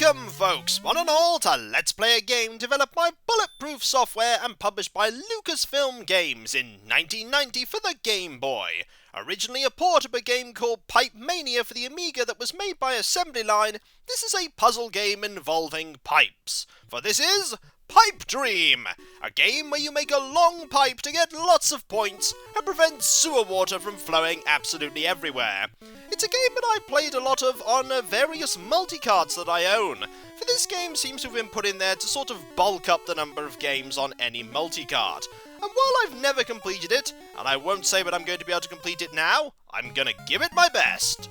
Welcome, folks, one and all, to Let's Play a Game developed by Bulletproof Software and published by Lucasfilm Games in 1990 for the Game Boy. Originally a port of a game called Pipe Mania for the Amiga that was made by Assembly Line, this is a puzzle game involving pipes. For this is Pipe Dream, a game where you make a long pipe to get lots of points and prevent sewer water from flowing absolutely everywhere. It's a game that I played a lot of on various multicarts that I own, for this game seems to have been put in there to sort of bulk up the number of games on any multicart. And while I've never completed it, and I won't say that I'm going to be able to complete it now, I'm gonna give it my best.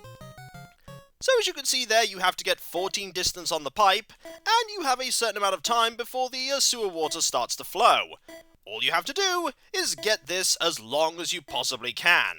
So as you can see there, you have to get 14 distance on the pipe, and you have a certain amount of time before the sewer water starts to flow. All you have to do is get this as long as you possibly can,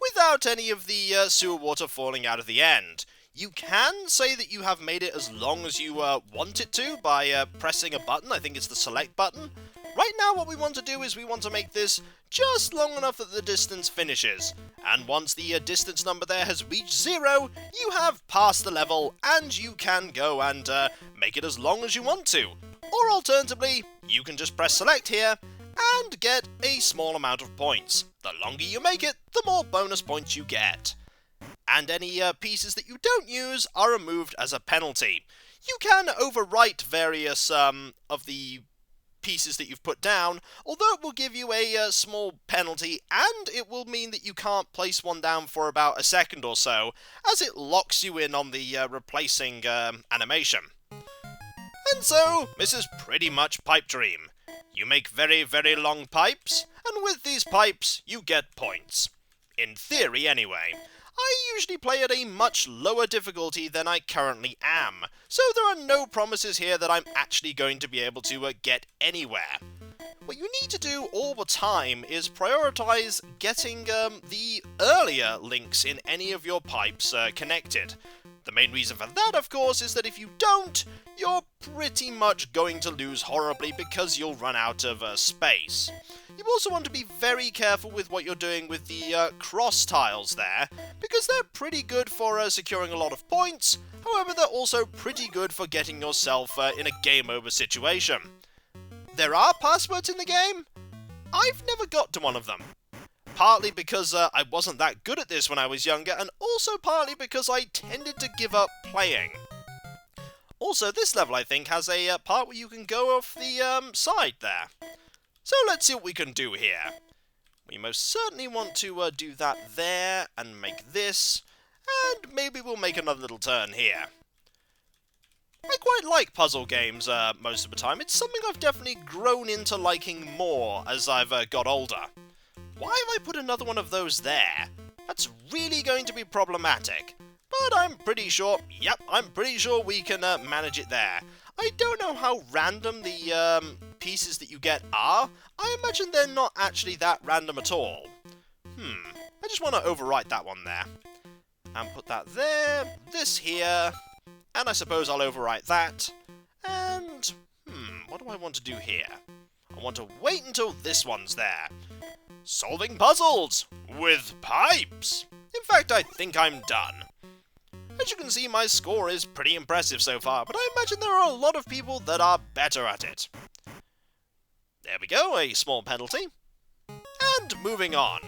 without any of the sewer water falling out of the end. You can say that you have made it as long as you want it to by pressing a button. I think it's the select button. Right now what we want to do is we want to make this just long enough that the distance finishes. And once the distance number there has reached 0, you have passed the level and you can go and make it as long as you want to. Or alternatively, you can just press select here and get a small amount of points. The longer you make it, the more bonus points you get. And any pieces that you don't use are removed as a penalty. You can overwrite various of the pieces that you've put down, although it will give you a small penalty, and it will mean that you can't place one down for about a second or so, as it locks you in on the replacing animation. And so, this is pretty much Pipe Dream. You make very, very long pipes, and with these pipes, you get points. In theory, anyway. I usually play at a much lower difficulty than I currently am, so there are no promises here that I'm actually going to be able to get anywhere. What you need to do all the time is prioritize getting the earlier links in any of your pipes connected. The main reason for that, of course, is that if you don't, you're pretty much going to lose horribly because you'll run out of space. You also want to be very careful with what you're doing with the cross tiles there, because they're pretty good for securing a lot of points, however they're also pretty good for getting yourself in a game over situation. There are passwords in the game? I've never got to one of them. Partly because I wasn't that good at this when I was younger, and also partly because I tended to give up playing. Also, this level, I think, has a part where you can go off the side there. So let's see what we can do here. We most certainly want to do that there, and make this, and maybe we'll make another little turn here. I quite like puzzle games most of the time. It's something I've definitely grown into liking more as I've got older. Why have I put another one of those there? That's really going to be problematic. But I'm pretty sure, I'm pretty sure we can manage it there. I don't know how random the pieces that you get are. I imagine they're not actually that random at all. I just want to overwrite that one there. And put that there, this here, and I suppose I'll overwrite that. And, what do I want to do here? I want to wait until this one's there. Solving puzzles with pipes! In fact, I think I'm done. As you can see, my score is pretty impressive so far, but I imagine there are a lot of people that are better at it. There we go, a small penalty. And moving on.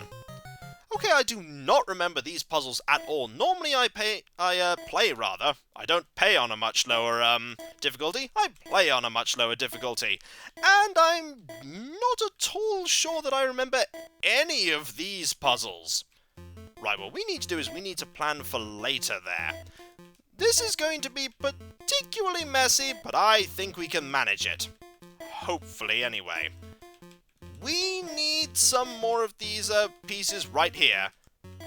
Okay, I do not remember these puzzles at all. Normally I play I don't pay on a much lower difficulty, I play on a much lower difficulty. And I'm not at all sure that I remember any of these puzzles. Right, what we need to do is we need to plan for later there. This is going to be particularly messy, but I think we can manage it. Hopefully, anyway. We need some more of these pieces right here,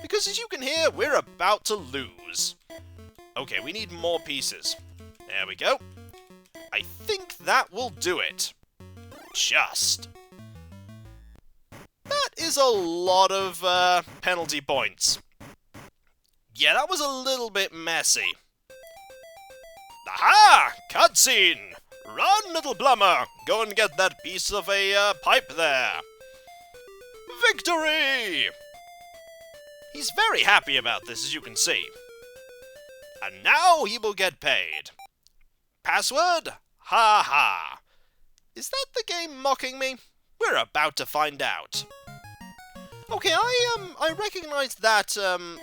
because as you can hear, we're about to lose. Okay, we need more pieces. There we go. I think that will do it. Just. That is a lot of penalty points. Yeah, that was a little bit messy. Aha! Cutscene! Run, little plumber! Go and get that piece of a pipe there. Victory! He's very happy about this, as you can see. And now he will get paid. Password? Ha ha. Is that the game mocking me? We're about to find out. Okay, I recognise that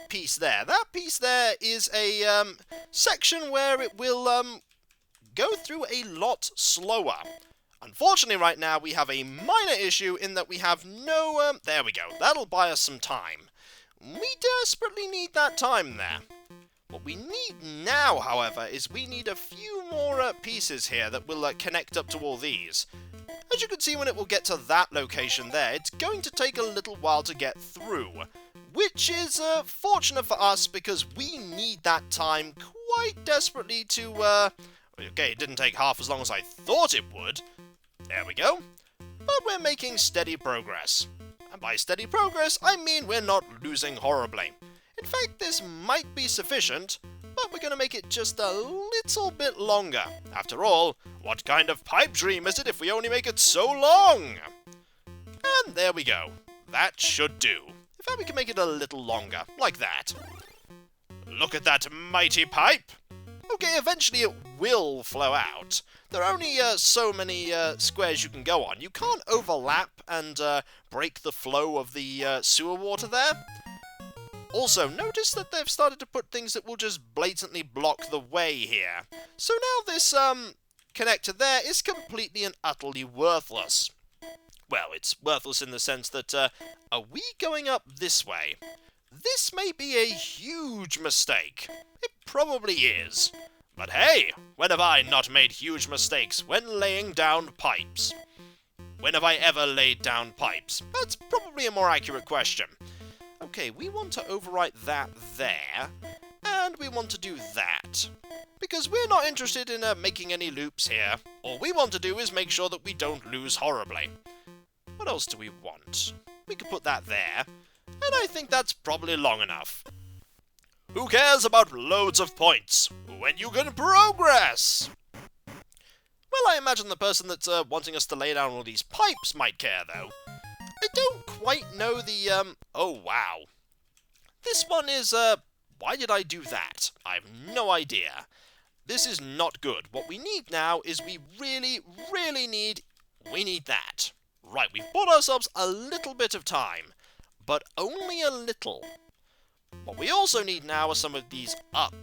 piece there. That piece there is a section where it will go through a lot slower. Unfortunately, right now we have a minor issue in that we have no. There we go. That'll buy us some time. We desperately need that time there. What we need now, however, is we need a few more pieces here that will connect up to all these. As you can see, when it will get to that location there, it's going to take a little while to get through, which is fortunate for us because we need that time quite desperately to, okay, it didn't take half as long as I thought it would. There we go. But we're making steady progress. And by steady progress, I mean we're not losing horribly. In fact, this might be sufficient, but we're going to make it just a little bit longer. After all, what kind of pipe dream is it if we only make it so long? And there we go. That should do. In fact, we can make it a little longer, like that. Look at that mighty pipe! Okay, eventually it will flow out. There are only so many squares you can go on. You can't overlap and break the flow of the sewer water there. Also, notice that they've started to put things that will just blatantly block the way here. So now this connector there is completely and utterly worthless. Well, it's worthless in the sense that, are we going up this way? This may be a huge mistake. It probably is. But hey, when have I not made huge mistakes when laying down pipes? When have I ever laid down pipes? That's probably a more accurate question. Okay, we want to overwrite that there, and we want to do that. Because we're not interested in making any loops here. All we want to do is make sure that we don't lose horribly. What else do we want? We could put that there, and I think that's probably long enough. Who cares about loads of points when you can progress? Well, I imagine the person that's wanting us to lay down all these pipes might care, though. I don't quite know the, oh wow. This one is, why did I do that? I have no idea. This is not good. What we need now is we really need that. Right, we've bought ourselves a little bit of time, but only a little. What we also need now are some of these up,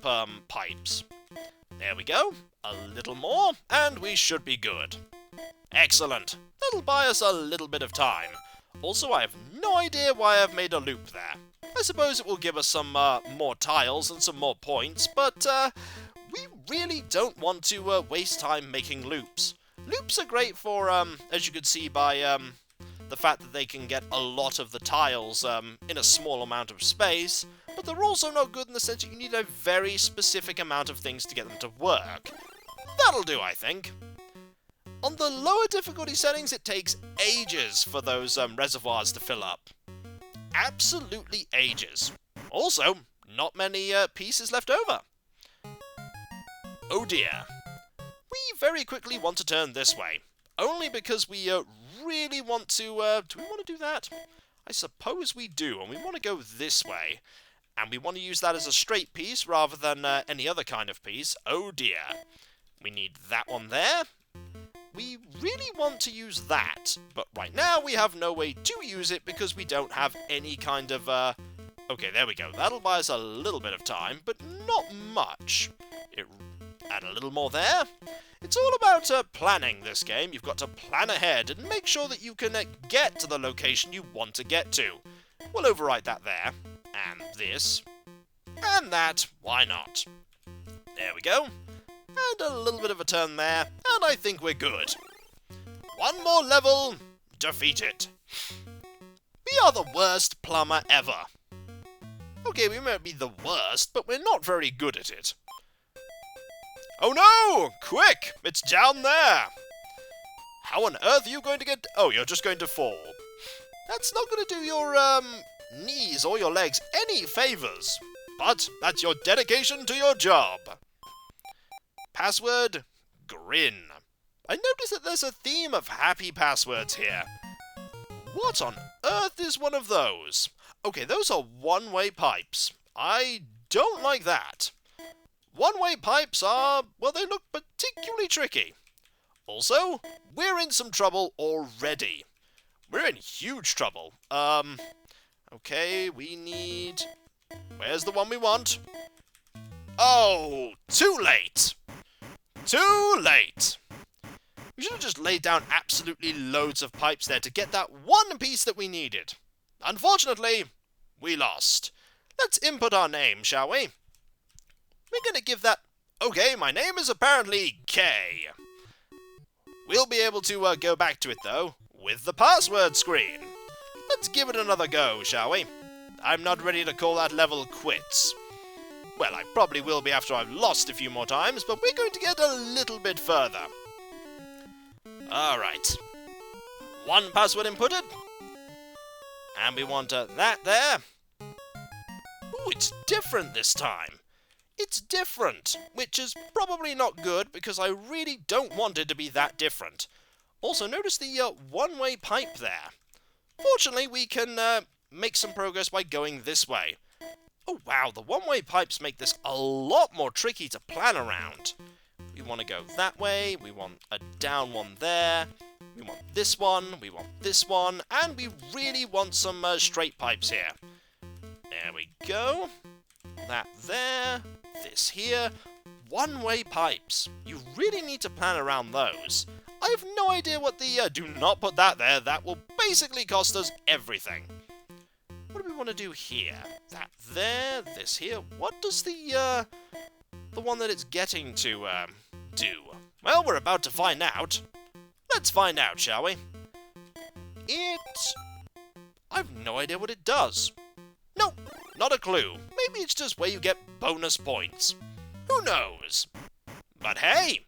pipes. There we go. A little more, and we should be good. Excellent. That'll buy us a little bit of time. Also, I have no idea why I've made a loop there. I suppose it will give us some more tiles and some more points, but we really don't want to waste time making loops. Loops are great for, as you can see by the fact that they can get a lot of the tiles in a small amount of space, but they're also not good in the sense that you need a very specific amount of things to get them to work. That'll do, I think. On the lower difficulty settings, it takes ages for those reservoirs to fill up. Absolutely ages. Also, not many pieces left over. Oh dear. We very quickly want to turn this way. Only because we really want to... do we want to do that? I suppose we do, and we want to go this way. And we want to use that as a straight piece rather than any other kind of piece. Oh dear. We need that one there. We really want to use that, but right now we have no way to use it because we don't have any kind of, Okay, there we go. That'll buy us a little bit of time, but not much. Add a little more there. It's all about planning this game. You've got to plan ahead and make sure that you can get to the location you want to get to. We'll overwrite that there, and this, and that. Why not? There we go. And a little bit of a turn there, and I think we're good. One more level, defeat it. We are the worst plumber ever. Okay, we might be the worst, but we're not very good at it. Oh no! Quick! It's down there! How on earth are you going to get... Oh, you're just going to fall. That's not going to do your, knees or your legs any favours. But that's your dedication to your job. Password, grin. I notice that there's a theme of happy passwords here. What on earth is one of those? Okay, those are one-way pipes. I don't like that. One-way pipes are, well, they look particularly tricky. Also, we're in some trouble already. We're in huge trouble. Okay, we need... Where's the one we want? Oh, too late! Too late! We should have just laid down absolutely loads of pipes there to get that one piece that we needed. Unfortunately, we lost. Let's input our name, shall we? We're going to give that... Okay, my name is apparently K. We'll be able to go back to it, though, with the password screen. Let's give it another go, shall we? I'm not ready to call that level quits. Well, I probably will be after I've lost a few more times, but we're going to get a little bit further. Alright. One password inputted. And we want that there. Ooh, it's different this time. It's different, which is probably not good because I really don't want it to be that different. Also, notice the one-way pipe there. Fortunately, we can make some progress by going this way. Oh wow, the one-way pipes make this a lot more tricky to plan around. We want to go that way, we want a down one there, we want this one, we want this one, and we really want some straight pipes here. There we go. That there, this here. One-way pipes. You really need to plan around those. I have no idea what the do not put that there. That will basically cost us everything. What do we want to do here? That there, this here. What does the one that it's getting to do? Well, we're about to find out. Let's find out, shall we? I have no idea what it does. Nope, not a clue. Maybe it's just where you get bonus points. Who knows? But hey,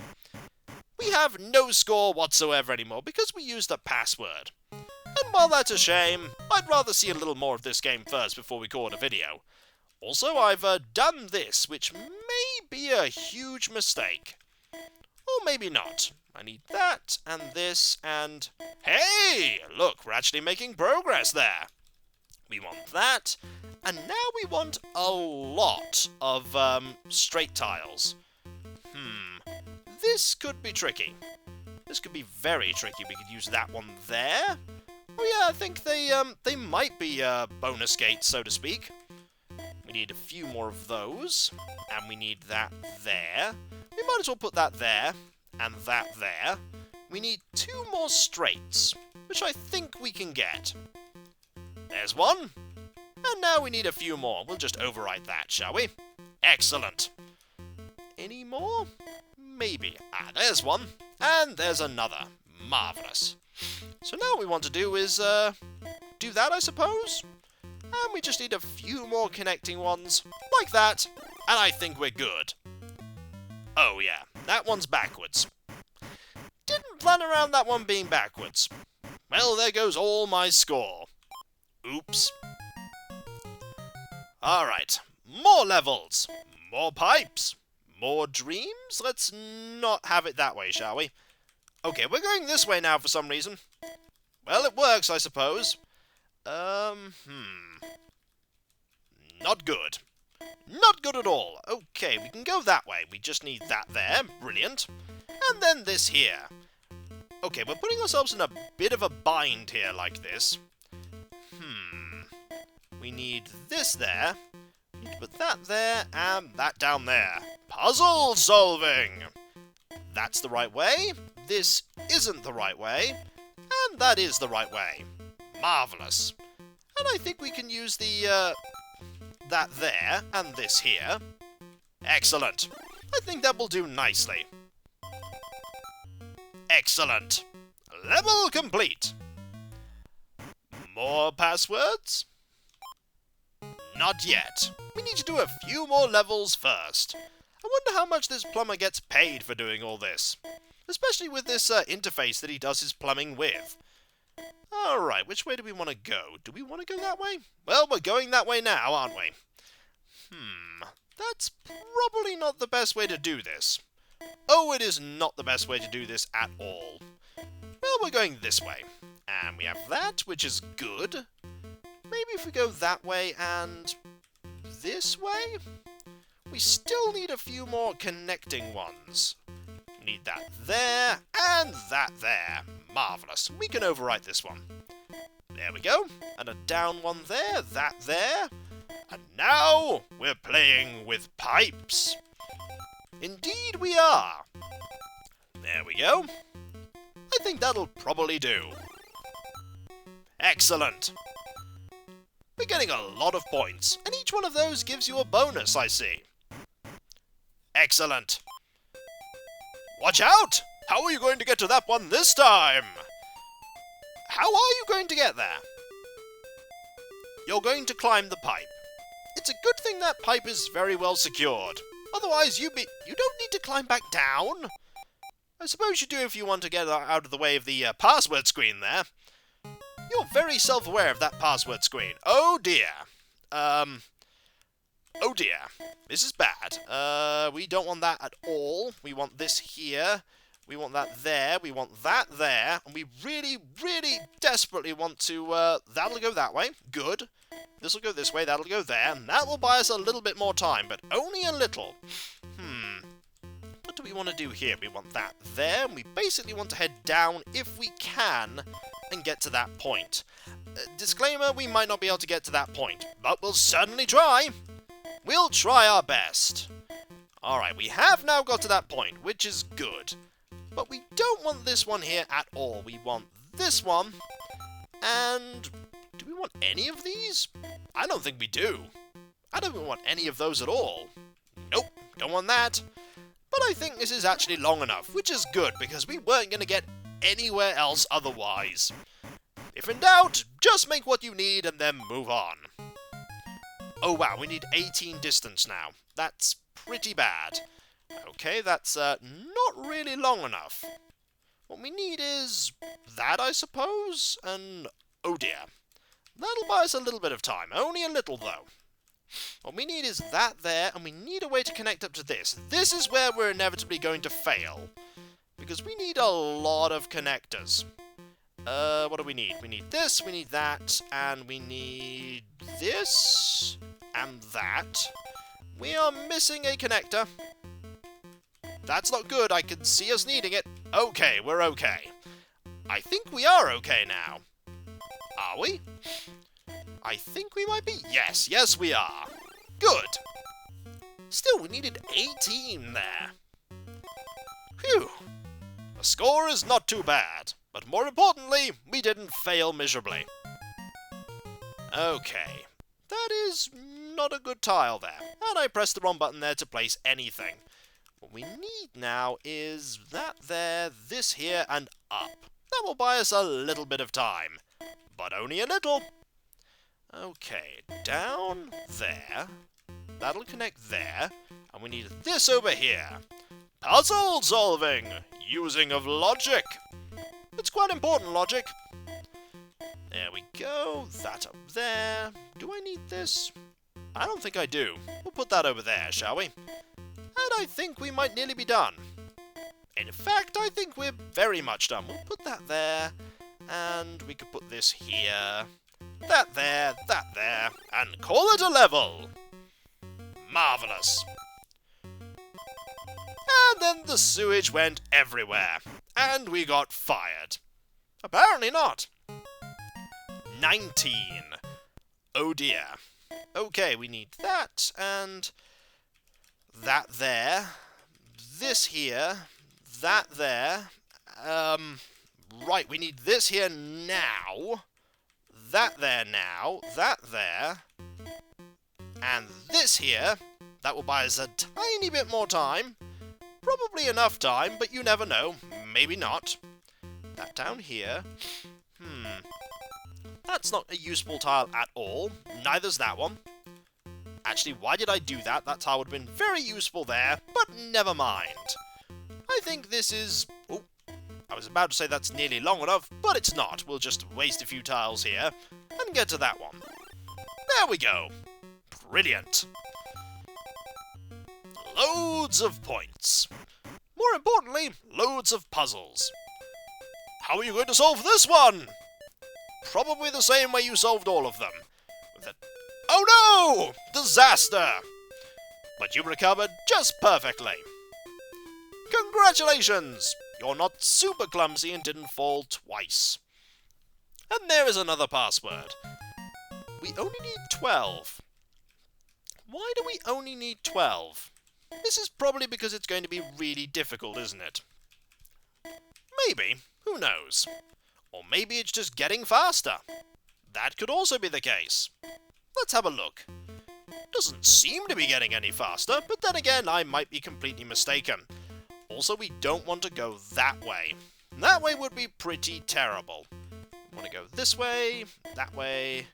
we have no score whatsoever anymore because we used a password. And while that's a shame, I'd rather see a little more of this game first before we record a video. Also, I've done this, which may be a huge mistake. Or maybe not. I need that, and this, and... Hey! Look, we're actually making progress there. We want that, and now we want a lot of straight tiles. This could be tricky. This could be very tricky. We could use that one there. Oh yeah, I think they might be bonus gates, so to speak. We need a few more of those, and we need that there. We might as well put that there, and that there. We need 2 more straights, which I think we can get. There's one. And now we need a few more. We'll just overwrite that, shall we? Excellent. Any more? Maybe. Ah, there's one. And there's another. Marvellous. So now what we want to do is, do that, I suppose? And we just need a few more connecting ones, like that, and I think we're good. Oh yeah, that one's backwards. Didn't plan around that one being backwards. Well, there goes all my score. Oops. Alright, more levels, more pipes, more dreams? Let's not have it that way, shall we? Okay, we're going this way now for some reason. Well, it works, I suppose. Not good. Not good at all. Okay, we can go that way. We just need that there. Brilliant. And then this here. Okay, we're putting ourselves in a bit of a bind here like this. We need this there. We need to put that there and that down there. Puzzle solving! That's the right way. This isn't the right way. And that is the right way. Marvellous. And I think we can use the, that there, and this here. Excellent. I think that will do nicely. Excellent. Level complete. More passwords? Not yet. We need to do a few more levels first. I wonder how much this plumber gets paid for doing all this. Especially with this interface that he does his plumbing with. Alright, which way do we want to go? Do we want to go that way? Well, we're going that way now, aren't we? That's probably not the best way to do this. Oh, it is not the best way to do this at all. Well, we're going this way. And we have that, which is good. Maybe if we go that way and this way? We still need a few more connecting ones. Need that there, and that there. Marvellous. We can overwrite this one. There we go. And a down one there, that there. And now we're playing with pipes. Indeed we are. There we go. I think that'll probably do. Excellent. We're getting a lot of points, and each one of those gives you a bonus, I see. Excellent. Watch out! How are you going to get to that one this time? How are you going to get there? You're going to climb the pipe. It's a good thing that pipe is very well secured. Otherwise, you don't need to climb back down. I suppose you do if you want to get out of the way of the password screen there. You're very self-aware of that password screen. Oh dear. Oh dear. This is bad. We don't want that at all. We want this here. We want that there. We want that there. And we really, really desperately want to... that'll go that way. Good. This'll go this way. That'll go there. And that will buy us a little bit more time, but only a little. What do we want to do here? We want that there. And we basically want to head down if we can and get to that point. Disclaimer, we might not be able to get to that point, but we'll certainly try. We'll try our best. Alright, we have now got to that point, which is good. But we don't want this one here at all. We want this one. And do we want any of these? I don't think we do. I don't want any of those at all. Nope, don't want that. But I think this is actually long enough, which is good, because we weren't going to get anywhere else otherwise. If in doubt, just make what you need and then move on. Oh wow, we need 18 distance now. That's pretty bad. Okay, that's not really long enough. What we need is that, I suppose, and oh dear. That'll buy us a little bit of time, only a little though. What we need is that there, and we need a way to connect up to this. This is where we're inevitably going to fail, because we need a lot of connectors. What do we need? We need this, we need that, and we need this, and that. We are missing a connector. That's not good, I can see us needing it. Okay, we're okay. I think we are okay now. Are we? I think we might be. Yes, yes we are. Good. Still, we needed 18 there. Phew. The score is not too bad. But more importantly, we didn't fail miserably. Okay. That is not a good tile there. And I pressed the wrong button there to place anything. What we need now is that there, this here, and up. That will buy us a little bit of time. But only a little. Okay, down there. That'll connect there. And we need this over here. Puzzle solving! Using of logic. It's quite important, logic. There we go. That up there. Do I need this? I don't think I do. We'll put that over there, shall we? And I think we might nearly be done. In fact, I think we're very much done. We'll put that there. And we could put this here. That there, and call it a level. Marvellous. And then the sewage went everywhere. And we got fired. Apparently not. 19. Oh dear. Okay, we need that, and that there. This here. That there. Right, we need this here now. That there now. That there. And this here. That will buy us a tiny bit more time. Probably enough time, but you never know. Maybe not. That down here. That's not a useful tile at all. Neither's that one. Actually, why did I do that? That tile would have been very useful there, but never mind. I think this is... Oh, I was about to say that's nearly long enough, but it's not. We'll just waste a few tiles here and get to that one. There we go. Brilliant. Loads of points. More importantly, loads of puzzles. How are you going to solve this one? Probably the same way you solved all of them. Oh no! Disaster! But you recovered just perfectly. Congratulations! You're not super clumsy and didn't fall twice. And there is another password. We only need 12. Why do we only need 12? This is probably because it's going to be really difficult, isn't it? Maybe. Who knows? Or maybe it's just getting faster. That could also be the case. Let's have a look. Doesn't seem to be getting any faster, but then again, I might be completely mistaken. Also, we don't want to go that way. That way would be pretty terrible. We want to go this way, that way.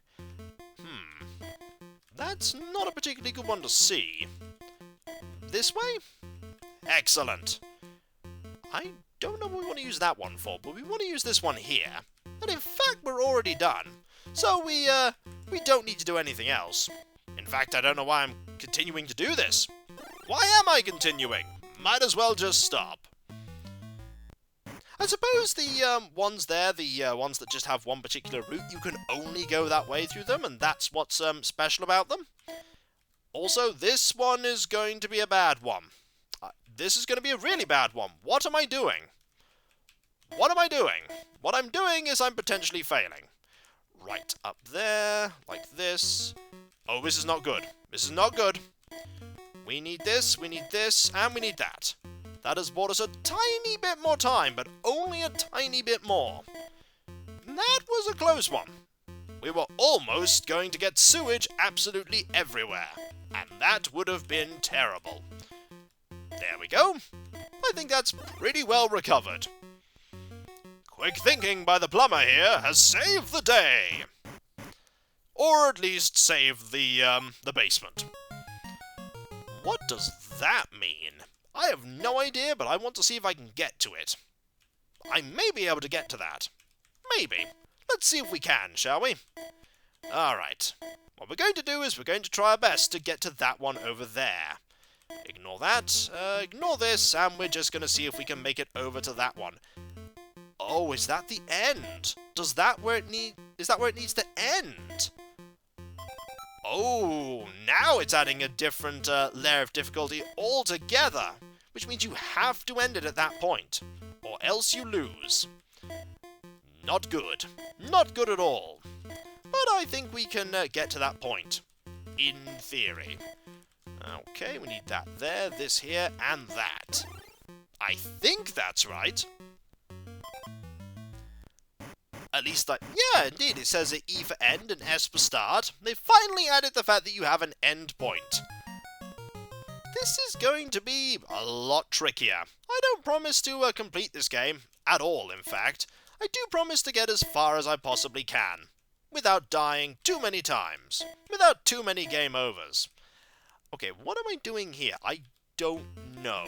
That's not a particularly good one to see. This way? Excellent. I don't know what we want to use that one for, but we want to use this one here. And in fact, we're already done. So we don't need to do anything else. In fact, I don't know why I'm continuing to do this. Why am I continuing? Might as well just stop. I suppose the ones there, the ones that just have one particular route, you can only go that way through them, and that's what's special about them. Also, this one is going to be a bad one. This is going to be a really bad one. What am I doing? What am I doing? What I'm doing is I'm potentially failing. Right up there, like this. Oh, this is not good. This is not good. We need this, and we need that. That has bought us a tiny bit more time, but only a tiny bit more. That was a close one. We were almost going to get sewage absolutely everywhere, and that would have been terrible. There we go. I think that's pretty well recovered. Quick thinking by the plumber here has saved the day. Or at least saved the basement. What does that mean? I have no idea, but I want to see if I can get to it. I may be able to get to that. Maybe. Let's see if we can, shall we? Alright. What we're going to do is we're going to try our best to get to that one over there. Ignore that, ignore this, and we're just going to see if we can make it over to that one. Oh, is that the end? Is that where it needs to end? Oh, now it's adding a different layer of difficulty altogether, which means you have to end it at that point, or else you lose. Not good. Not good at all. But I think we can get to that point, in theory. Okay, we need that there, this here, and that. I think that's right. At least yeah, indeed, it says an E for end and S for start. They finally added the fact that you have an end point. This is going to be a lot trickier. I don't promise to complete this game, at all in fact. I do promise to get as far as I possibly can, without dying too many times, without too many game overs. Okay, what am I doing here? I don't know.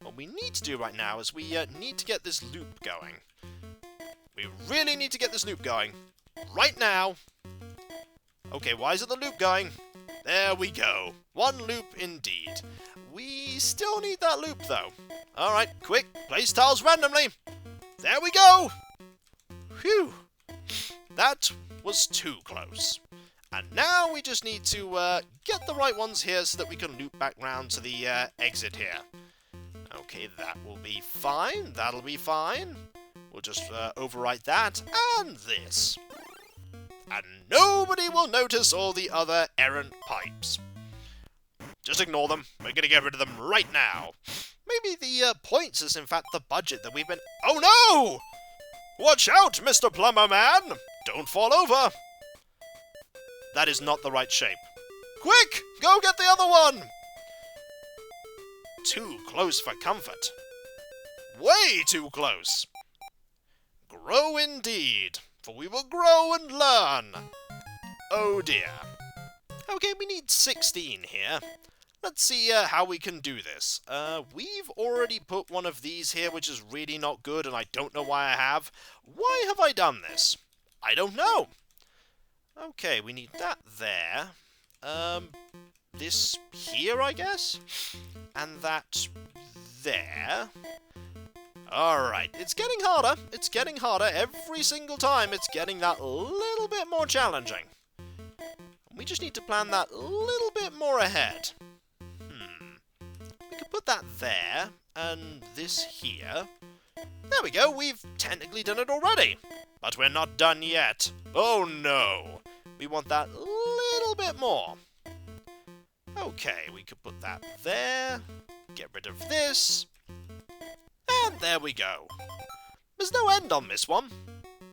What we need to do right now is we need to get this loop going. We really need to get this loop going. Right now. Okay, why isn't the loop going? There we go. One loop indeed. We still need that loop, though. Alright, quick. Place tiles randomly. There we go. Phew. That was too close. And now we just need to get the right ones here so that we can loop back round to the exit here. Okay, that will be fine. That'll be fine. We'll just overwrite that and this. And nobody will notice all the other errant pipes. Just ignore them. We're going to get rid of them right now. Maybe the points is in fact the budget that we've been... Oh no! Watch out, Mr. Plumber Man! Don't fall over! That is not the right shape. Quick! Go get the other one! Too close for comfort. Way too close. Grow indeed, for we will grow and learn. Oh dear. Okay, we need 16 here. Let's see how we can do this. We've already put one of these here, which is really not good, and I don't know why I have. Why have I done this? I don't know. Okay, we need that there. This here, I guess? And that there. Alright, it's getting harder. It's getting harder. Every single time it's getting that little bit more challenging. We just need to plan that little bit more ahead. We could put that there, and this here. There we go, we've technically done it already. But we're not done yet. Oh no! We want that little bit more. Okay, we could put that there. Get rid of this. And there we go. There's no end on this one.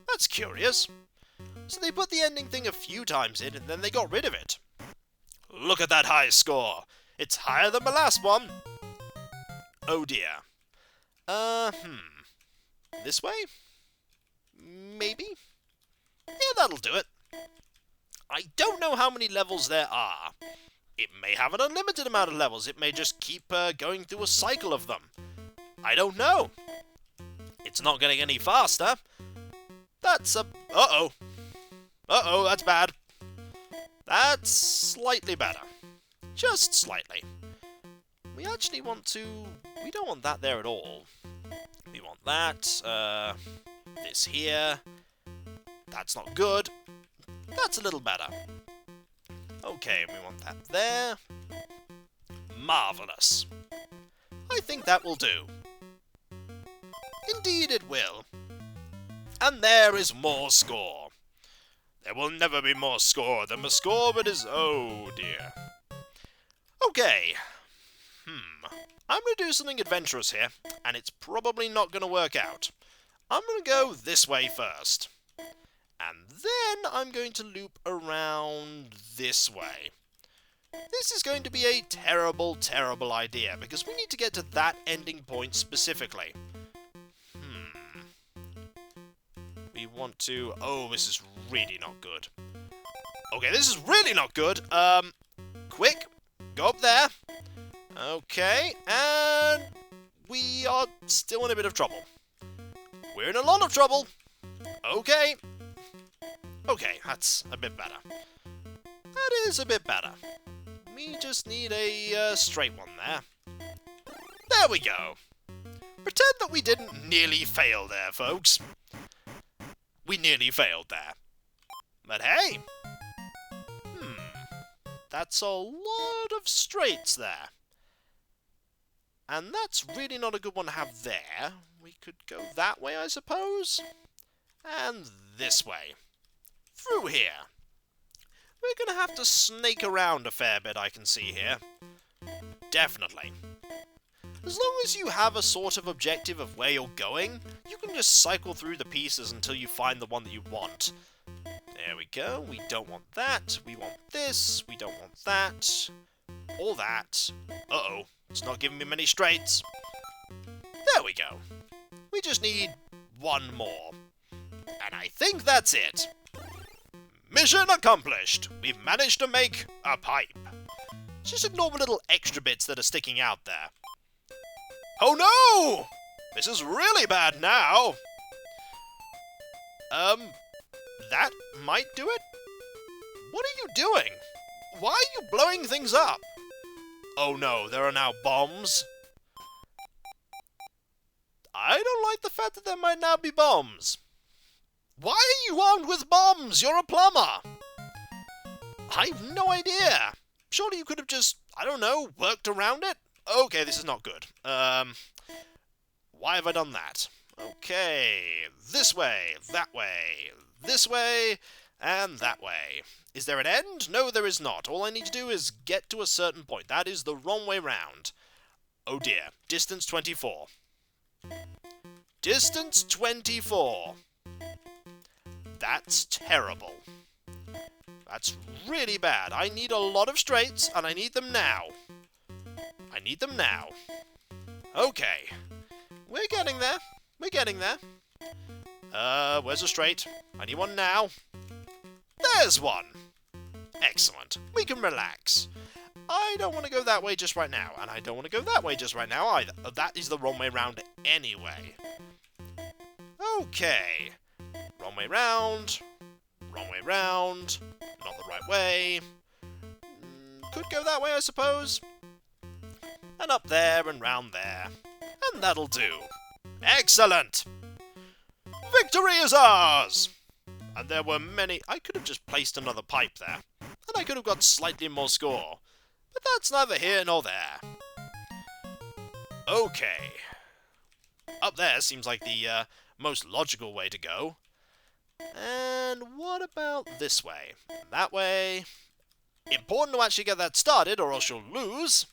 That's curious. So they put the ending thing a few times in and then they got rid of it. Look at that high score. It's higher than the last one. Oh dear. This way? Maybe? Yeah, that'll do it. I don't know how many levels there are. It may have an unlimited amount of levels. It may just keep going through a cycle of them. I don't know. It's not getting any faster. That's a... Uh-oh. Uh-oh, that's bad. That's slightly better. Just slightly. We actually want to... We don't want that there at all. We want that. This here. That's not good. That's a little better. Okay, we want that there. Marvellous. I think that will do. Indeed it will. And there is more score. There will never be more score than the score that is... Oh dear. Okay. I'm going to do something adventurous here, and it's probably not going to work out. I'm going to go this way first. And then I'm going to loop around this way. This is going to be a terrible, terrible idea, because we need to get to that ending point specifically. We want to... Oh, this is really not good. Okay, this is really not good. Quick, go up there. Okay, and we are still in a bit of trouble. We're in a lot of trouble. Okay. Okay, that's a bit better. That is a bit better. We just need a straight one there. There we go. Pretend that we didn't nearly fail there, folks. We nearly failed there. But hey. That's a lot of straights there. And that's really not a good one to have there. We could go that way, I suppose. And this way. Through here. We're going to have to snake around a fair bit, I can see here. Definitely. As long as you have a sort of objective of where you're going, you can just cycle through the pieces until you find the one that you want. There we go. We don't want that. We want this. We don't want that. Or that. Uh-oh. It's not giving me many straights. There we go. We just need one more. And I think that's it. Mission accomplished. We've managed to make a pipe. Just ignore the little extra bits that are sticking out there. Oh no! This is really bad now. That might do it? What are you doing? Why are you blowing things up? Oh no, there are now bombs. I don't like the fact that there might now be bombs. Why are you armed with bombs? You're a plumber. I have no idea. Surely you could have just, I don't know, worked around it? Okay, this is not good. Why have I done that? Okay, this way, that way, this way, and that way. Is there an end? No, there is not. All I need to do is get to a certain point. That is the wrong way round. Oh dear. Distance 24. Distance 24. That's terrible. That's really bad. I need a lot of straights, and I need them now. I need them now. Okay. We're getting there. We're getting there. Where's a straight? I need one now. There's one. Excellent. We can relax. I don't want to go that way just right now, and I don't want to go that way just right now either. That is the wrong way round anyway. Okay. Wrong way round. Wrong way round. Not the right way. Could go that way, I suppose. And up there and round there. And that'll do. Excellent! Victory is ours! And there were many... I could have just placed another pipe there. And I could have got slightly more score. But that's neither here nor there. Okay. Up there seems like the most logical way to go. And what about this way? That way. Important to actually get that started, or else you'll lose.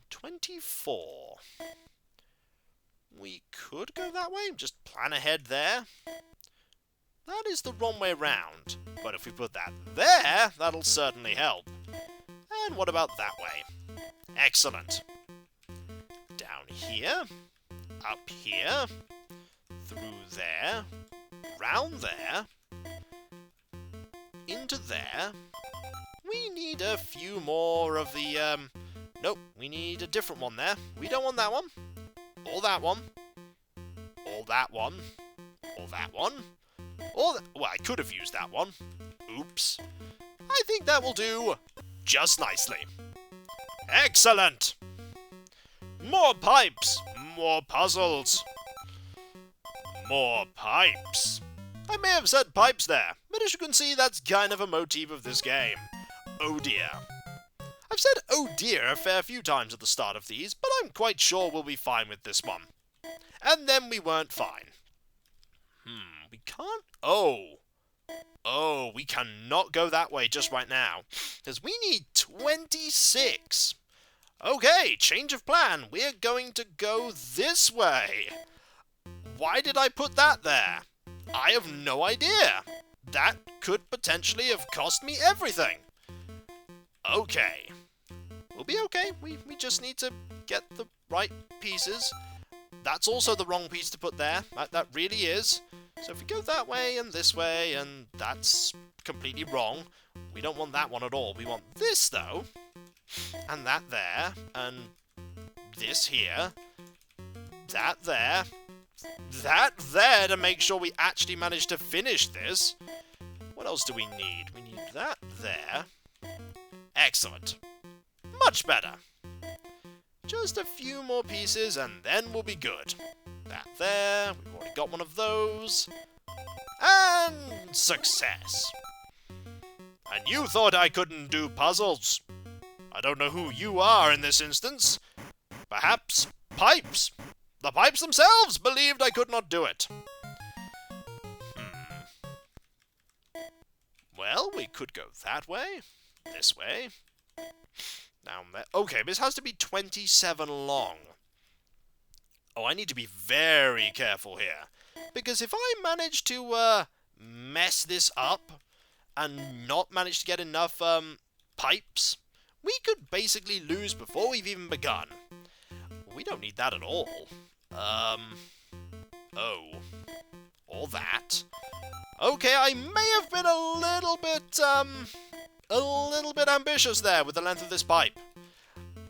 24. We could go that way, just plan ahead there. That is the wrong way round, but if we put that there, that'll certainly help. And what about that way? Excellent. Down here, up here, through there, round there, into there. We need a few more of the, nope, we need a different one there. We don't want that one, or that one, or that one, or that one, or well, I could have used that one. Oops. I think that will do just nicely. Excellent! More pipes! More puzzles! More pipes! I may have said pipes there, but as you can see, that's kind of a motif of this game. Oh dear. I've said oh dear a fair few times at the start of these, but I'm quite sure we'll be fine with this one. And then we weren't fine. We can't... Oh, we cannot go that way just right now, because we need 26. Okay, change of plan. We're going to go this way. Why did I put that there? I have no idea. That could potentially have cost me everything. Okay. We'll be okay. We just need to get the right pieces. That's also the wrong piece to put there. That really is. So if we go that way and this way, and that's completely wrong. We don't want that one at all. We want this, though. And that there. And this here. That there. That there to make sure we actually manage to finish this. What else do we need? We need that there. Excellent. Much better. Just a few more pieces and then we'll be good. That there. We've already got one of those. And success. And you thought I couldn't do puzzles. I don't know who you are in this instance. Perhaps pipes. The pipes themselves believed I could not do it. Well, we could go that way. This way. Down there. Okay, this has to be 27 long. Oh, I need to be very careful here. Because if I manage to mess this up and not manage to get enough pipes, we could basically lose before we've even begun. We don't need that at all. Oh. Or that. Okay, I may have been a little bit ambitious there with the length of this pipe.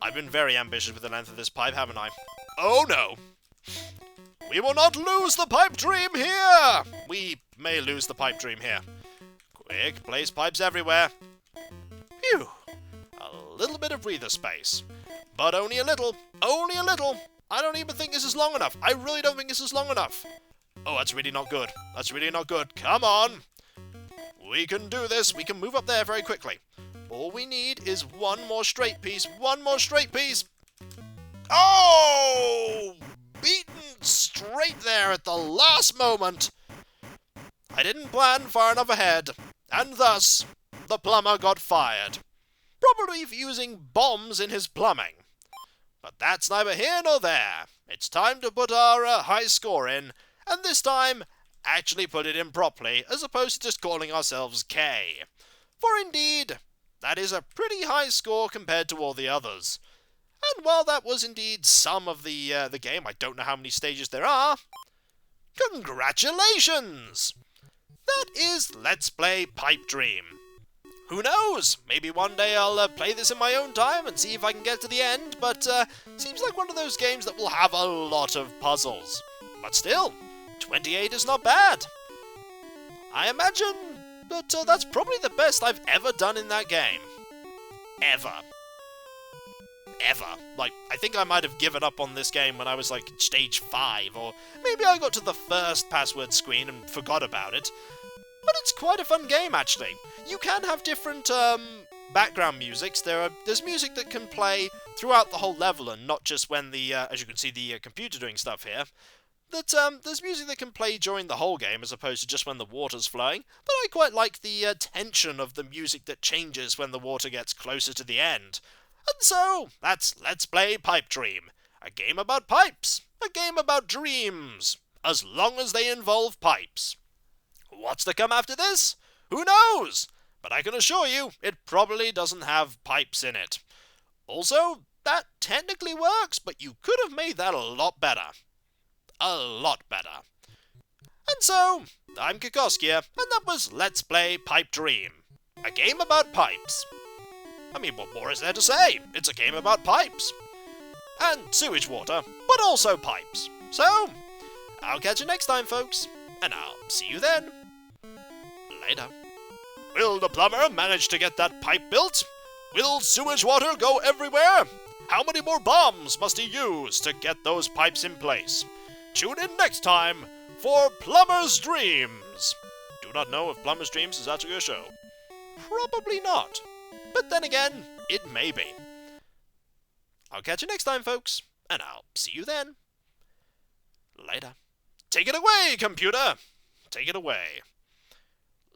I've been very ambitious with the length of this pipe, haven't I? Oh no! We will not lose the pipe dream here! We may lose the pipe dream here. Quick, place pipes everywhere. Phew! A little bit of breather space. But only a little. Only a little! I don't even think this is long enough. I really don't think this is long enough. Oh, that's really not good. That's really not good. Come on! We can do this. We can move up there very quickly. All we need is one more straight piece. One more straight piece. Oh! Beaten straight there at the last moment. I didn't plan far enough ahead. And thus, the plumber got fired. Probably for using bombs in his plumbing. But that's neither here nor there. It's time to put our high score in. And this time, actually put it in properly, as opposed to just calling ourselves K. For indeed, that is a pretty high score compared to all the others. And while that was indeed some of the game, I don't know how many stages there are. Congratulations! That is Let's Play Pipe Dream. Who knows? Maybe one day I'll play this in my own time and see if I can get to the end, but seems like one of those games that will have a lot of puzzles. But still, 28 is not bad. I imagine that that's probably the best I've ever done in that game. Ever. Like, I think I might have given up on this game when I was like stage 5, or maybe I got to the first password screen and forgot about it. But it's quite a fun game, actually. You can have different background musics. There's music that can play throughout the whole level and not just when the, as you can see, the computer doing stuff here, that there's music that can play during the whole game as opposed to just when the water's flowing, but I quite like the tension of the music that changes when the water gets closer to the end. And so, that's Let's Play Pipe Dream. A game about pipes. A game about dreams. As long as they involve pipes. What's to come after this? Who knows? But I can assure you, it probably doesn't have pipes in it. Also, that technically works, but you could have made that a lot better. A lot better. And so, I'm Kikoskia, and that was Let's Play Pipe Dream. A game about pipes. I mean, what more is there to say? It's a game about pipes. And sewage water, but also pipes. So, I'll catch you next time, folks, and I'll see you then. Later. Will the plumber manage to get that pipe built? Will sewage water go everywhere? How many more bombs must he use to get those pipes in place? Tune in next time for Plumber's Dreams. Do not know if Plumber's Dreams is actually a show. Probably not. But then again, it may be. I'll catch you next time, folks, and I'll see you then. Later. Take it away, computer! Take it away.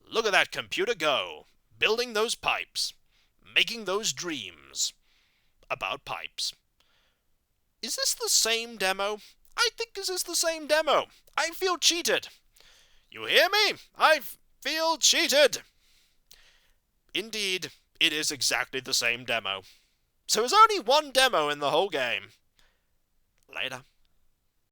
Look at that computer go, building those pipes, making those dreams about pipes. Is this the same demo? I think this is the same demo. I feel cheated. You hear me? I feel cheated. Indeed, it is exactly the same demo. So there's only one demo in the whole game. Later.